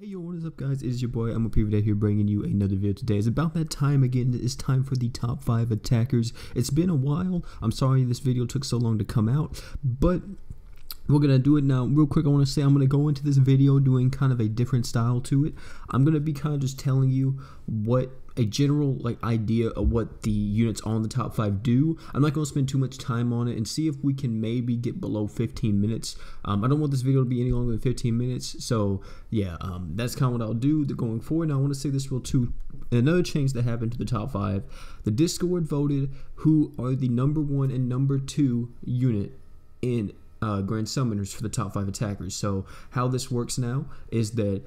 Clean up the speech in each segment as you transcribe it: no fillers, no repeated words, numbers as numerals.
Hey yo, what is up guys, it is your boy, I'm Untitled here bringing you another video today. It's about that time again, it's time for the top 5 attackers. It's been a while, I'm sorry this video took so long to come out, but we're going to do it now. Real quick, I want to say I'm going to go into this video doing kind of a different style to it. I'm going to be kind of just telling you what a general idea of what the units on the top 5 do. I'm not going to spend too much time on it and see if we can maybe get below 15 minutes. I don't want this video to be any longer than 15 minutes, so yeah, that's kind of what I'll do going forward. Now I want to say this real too. Another change that happened to the top 5, the Discord voted who are the number 1 and number 2 unit in Grand Summoners for the top 5 attackers. So how this works now is that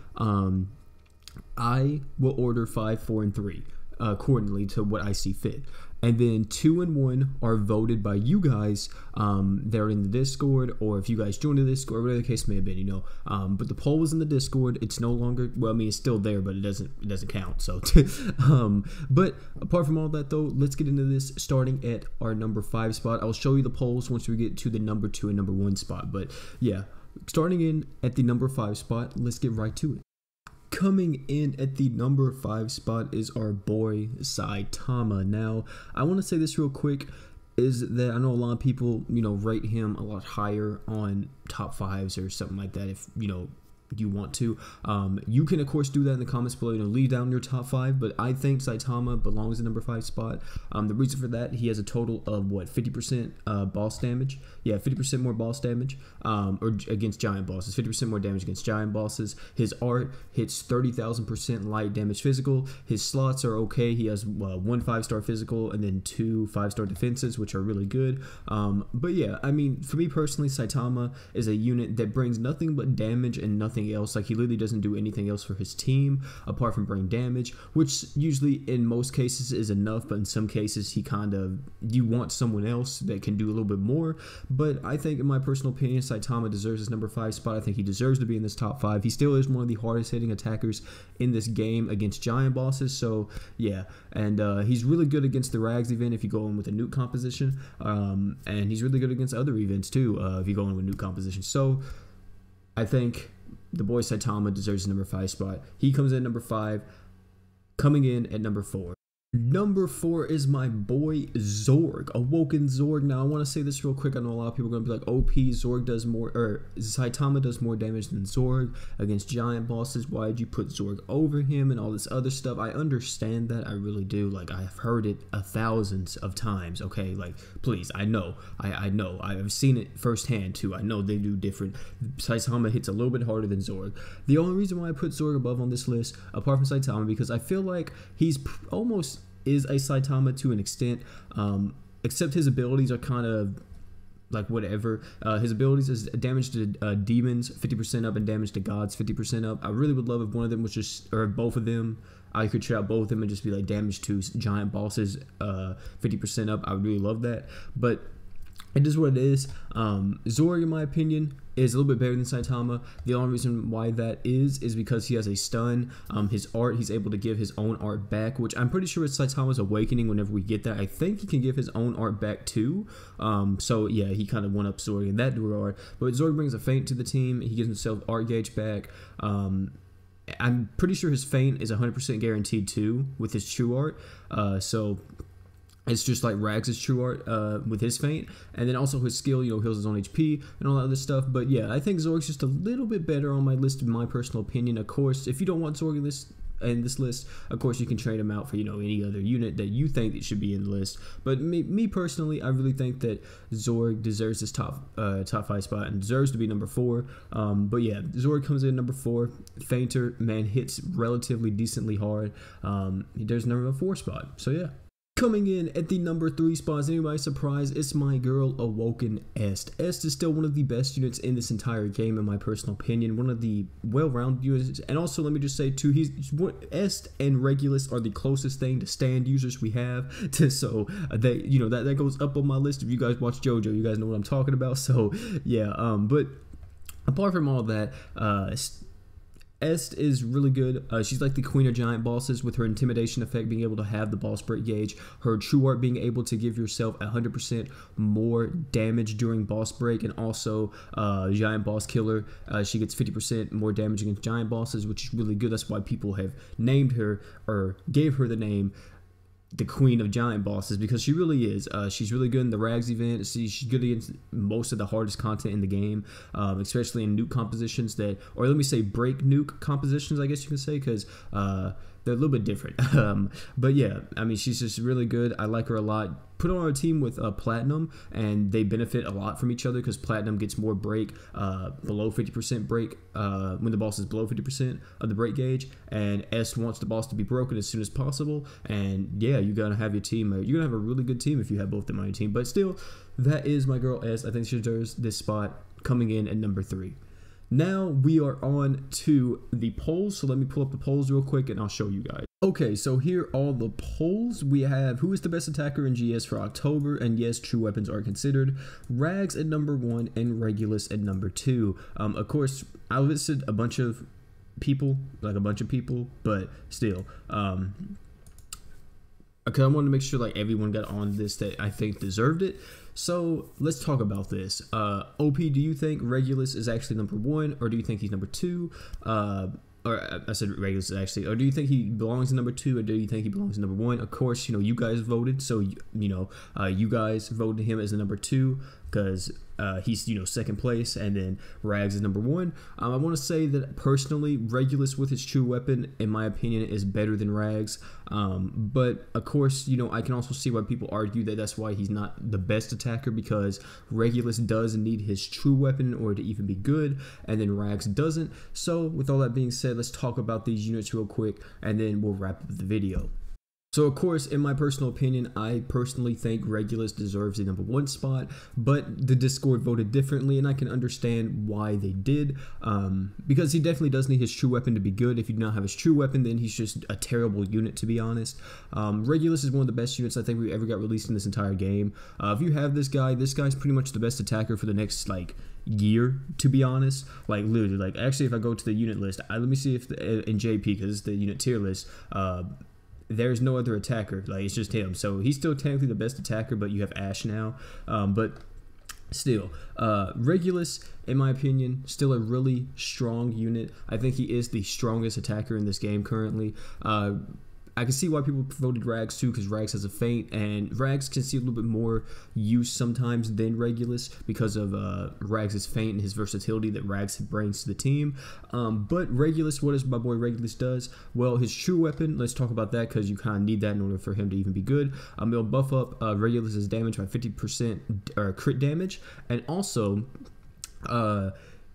I will order 5, 4, and 3 accordingly to what I see fit, and then 2 and 1 are voted by you guys that are in the Discord, or if you guys join the Discord, whatever the case may have been, you know. But the poll was in the Discord. It's no longer, well, I mean, it's still there, but it doesn't count. So, but apart from all that though, let's get into this. Starting at our number 5 spot, I'll show you the polls once we get to the number 2 and number 1 spot. But yeah, starting in at the number 5 spot, let's get right to it. Coming in at the number 5 spot is our boy Saitama. Now, I want to say this real quick, is that I know a lot of people, you know, rate him a lot higher on top 5s or something like that. If, you know, you want to, you can of course do that in the comments below, you know, leave down your top 5, but I think Saitama belongs in number 5 spot. The reason for that, he has a total of what, 50% boss damage. Yeah, 50% more boss damage, or against giant bosses, 50% more damage against giant bosses. His art hits 30,000% light damage physical. His slots are okay. He has 1 5-star physical and then 2 5-star defenses, which are really good. But yeah, I mean, for me personally, Saitama is a unit that brings nothing but damage and nothing else. Like, he literally doesn't do anything else for his team apart from bring damage, which usually in most cases is enough, but in some cases he kind of, you want someone else that can do a little bit more. But I think, in my personal opinion, Saitama deserves his number 5 spot. I think he deserves to be in this top 5. He still is one of the hardest hitting attackers in this game against giant bosses, so yeah. And he's really good against the Rags event if you go in with a nuke composition, and he's really good against other events too if you go in with nuke composition. So I think the boy Saitama deserves the number 5 spot. He comes in at number 5. Coming in at number 4. Number 4 is my boy Zorg, Awoken Zorg. Now, I want to say this real quick. I know a lot of people are going to be like, OP, Zorg does more, or Saitama does more damage than Zorg against giant bosses. Why did you put Zorg over him and all this other stuff? I understand that. I really do. Like, I've heard it thousands of times, okay? Like, please, I know. I know. I've seen it firsthand, too. I know they do different. Saitama hits a little bit harder than Zorg. The only reason why I put Zorg above on this list, apart from Saitama, because I feel like he's almost is a Saitama to an extent, except his abilities are kind of like whatever. His abilities is damage to demons 50% up and damage to gods 50% up. I really would love if one of them was just, or both of them, I could try out both of them and just be like damage to giant bosses 50% up. I would really love that, but it is what it is. Zorg, in my opinion, is a little bit better than Saitama. The only reason why that is because he has a stun. His art, he's able to give his own art back, which I'm pretty sure it's Saitama's Awakening whenever we get that. I think he can give his own art back too. So yeah, he kind of one-up Zorg in that regard. But Zorg brings a feint to the team. He gives himself art gauge back. I'm pretty sure his feint is 100% guaranteed too with his true art. So it's just like Rags' true art with his feint, and then also his skill, you know, heals his own HP and all that other stuff. But yeah, I think Zorg's just a little bit better on my list, in my personal opinion. Of course, if you don't want Zorg in this list, of course you can trade him out for, you know, any other unit that you think that should be in the list. But me personally, I really think that Zorg deserves this top 5 spot and deserves to be number 4. But yeah, Zorg comes in number 4. Feinter, man, hits relatively decently hard. He does number 4 spot. So yeah. Coming in at the number 3 spot, is anybody surprised? It's my girl Awoken Est. Est is still one of the best units in this entire game, in my personal opinion. One of the well-rounded units, and also let me just say too, Est and Regulus are the closest thing to stand users we have. So they, you know, that goes up on my list. If you guys watch JoJo, you guys know what I'm talking about. So yeah, but apart from all that, Est is really good. She's like the queen of giant bosses with her intimidation effect, being able to have the boss break gauge. Her true art being able to give yourself 100% more damage during boss break, and also giant boss killer. She gets 50% more damage against giant bosses, which is really good. That's why people have named her or gave her the name the queen of giant bosses, because she really is. She's really good in the Rags event. She's good against most of the hardest content in the game, especially in nuke compositions or let me say break nuke compositions, I guess you can say, because they're a little bit different. But yeah, I mean, she's just really good. I like her a lot. Put her on our team with Platinum, and they benefit a lot from each other because Platinum gets more break, below 50% break when the boss is below 50% of the break gauge, and S wants the boss to be broken as soon as possible. And yeah, you're gonna have your team. You're gonna have a really good team if you have both of them on your team. But still, that is my girl S. I think she deserves this spot, coming in at number 3. Now we are on to the polls, so let me pull up the polls real quick and I'll show you guys. Okay, so here are all the polls. We have who is the best attacker in GS for October, and yes, true weapons are considered. Rags at number 1 and Regulus at number 2. Of course, I listed a bunch of people, but still, because I wanted to make sure like everyone got on this that I think deserved it. So let's talk about this. OP, do you think Regulus is actually number 1, or do you think he's number 2? Or I said Regulus actually, or do you think he belongs in number 2, or do you think he belongs in number 1? Of course, you know, you guys voted, so you guys voted him as the number 2 because he's, you know, second place, and then Rags is number 1. I want to say that personally, Regulus with his true weapon, in my opinion, is better than Rags. But of course, you know, I can also see why people argue that that's why he's not the best attacker, because Regulus does need his true weapon in order to even be good, and then Rags doesn't. So with all that being said, let's talk about these units real quick, and then we'll wrap up the video. So of course, in my personal opinion, I personally think Regulus deserves the number 1 spot, but the Discord voted differently, and I can understand why they did, because he definitely does need his true weapon to be good. If you do not have his true weapon, then he's just a terrible unit, to be honest. Regulus is one of the best units I think we ever got released in this entire game. If you have this guy's pretty much the best attacker for the next, like, year, to be honest. Like, literally, like, actually, if I go to the unit list, let me see if in JP, because it's the unit tier list, there's no other attacker. Like, it's just him. So he's still technically the best attacker, but you have Ash now. But still, Regulus, in my opinion, still a really strong unit. I think he is the strongest attacker in this game currently. I can see why people voted Rags too, because Rags has a feint, and Rags can see a little bit more use sometimes than Regulus because of Rags' feint and his versatility that Rags brings to the team. But Regulus, what does my boy Regulus does? Well, his true weapon, let's talk about that because you kind of need that in order for him to even be good. It'll buff up Regulus' damage by 50% crit damage, and also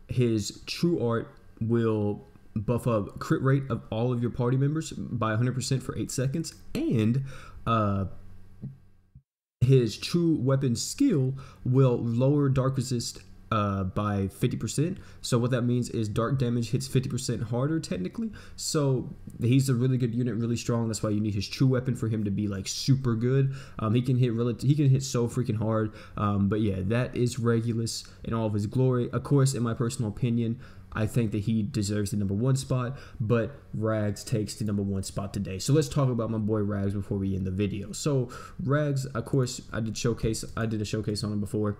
his true art will buff up crit rate of all of your party members by 100% for 8 seconds, and his true weapon skill will lower dark resist by 50%. So what that means is dark damage hits 50% harder technically. So he's a really good unit, really strong. That's why you need his true weapon for him to be like super good. He can hit so freaking hard. But yeah, that is Regulus in all of his glory. Of course, in my personal opinion, I think that he deserves the number 1 spot, but Rags takes the number 1 spot today. So let's talk about my boy Rags before we end the video. So Rags, of course, I did a showcase on him before.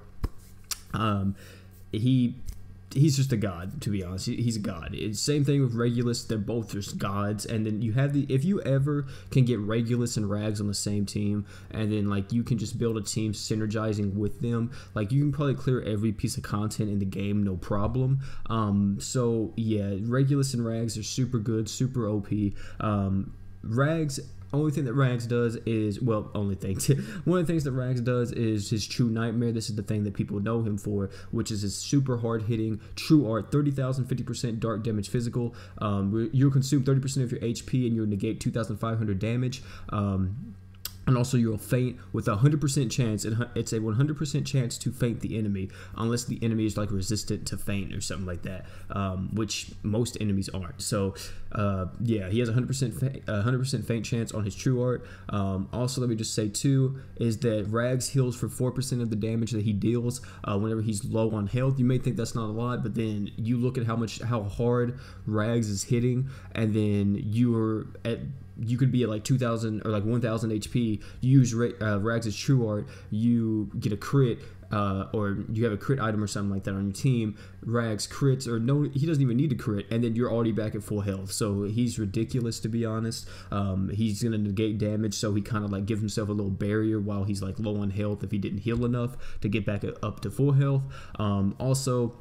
He's just a god, to be honest. He's a god. It's same thing with Regulus. They're both just gods. And then you have if you ever can get Regulus and Rags on the same team, and then like you can just build a team synergizing with them, like you can probably clear every piece of content in the game, no problem. So yeah, Regulus and Rags are super good, super OP. Rags, only thing that Rags does is, well, only thing, one of the things that Rags does is his true nightmare. This is the thing that people know him for, which is his super hard hitting true art, 30,000, 50% dark damage physical. You'll consume 30% of your HP and you'll negate 2,500 damage. And also you'll feint with a 100% chance, and it's a 100% chance to feint the enemy, unless the enemy is like resistant to feint or something like that, which most enemies aren't. So yeah, he has a 100% feint chance on his true art. Also, let me just say too, is that Rags heals for 4% of the damage that he deals whenever he's low on health. You may think that's not a lot, but then you look at how hard Rags is hitting, and then you could be at like 2,000 or like 1,000 HP. You use Rags' true art, you get a crit, or you have a crit item or something like that on your team. Rags crits, or no, he doesn't even need to crit, and then you're already back at full health. So he's ridiculous, to be honest. He's gonna negate damage, so he kind of like gives himself a little barrier while he's like low on health if he didn't heal enough to get back up to full health. Also,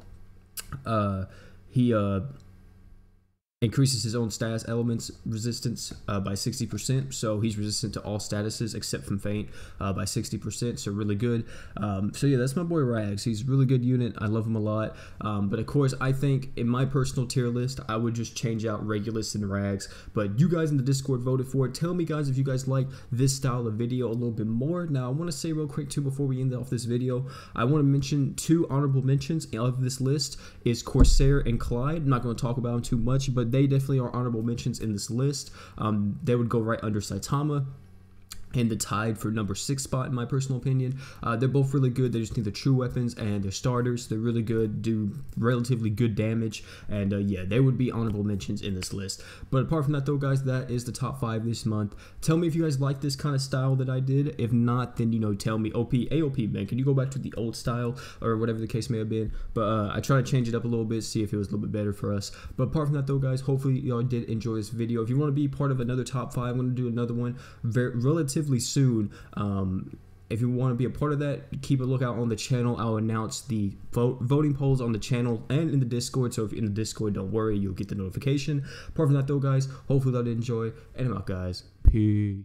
he increases his own status elements resistance by 60%, so he's resistant to all statuses except from feint by 60%, so really good. So yeah, that's my boy Rags. He's a really good unit. I love him a lot. But of course, I think in my personal tier list, I would just change out Regulus and Rags. But you guys in the Discord voted for it. Tell me, guys, if you guys like this style of video a little bit more. Now, I want to say real quick too, before we end off this video, I want to mention 2 honorable mentions of this list is Corsair and Clyde. I'm not going to talk about them too much, but they definitely are honorable mentions in this list. They would go right under Saitama and the tied for number 6 spot, in my personal opinion. They're both really good. They just need the true weapons and their starters. They're really good, do relatively good damage, and yeah, they would be honorable mentions in this list. But apart from that though, guys, that is the top 5 this month. Tell me if you guys like this kind of style that I did. If not, then, you know, tell me, AOP, man, can you go back to the old style, or whatever the case may have been. But I try to change it up a little bit, see if it was a little bit better for us. But apart from that though, guys, hopefully y'all did enjoy this video. If you want to be part of another top 5, I'm going to do another one relatively soon. If you want to be a part of that, keep a lookout on the channel. I'll announce the voting polls on the channel and in the Discord, so if you're in the Discord, don't worry, you'll get the notification. Apart from that though, guys, hopefully y'all did enjoy, and I'm out, guys. Peace.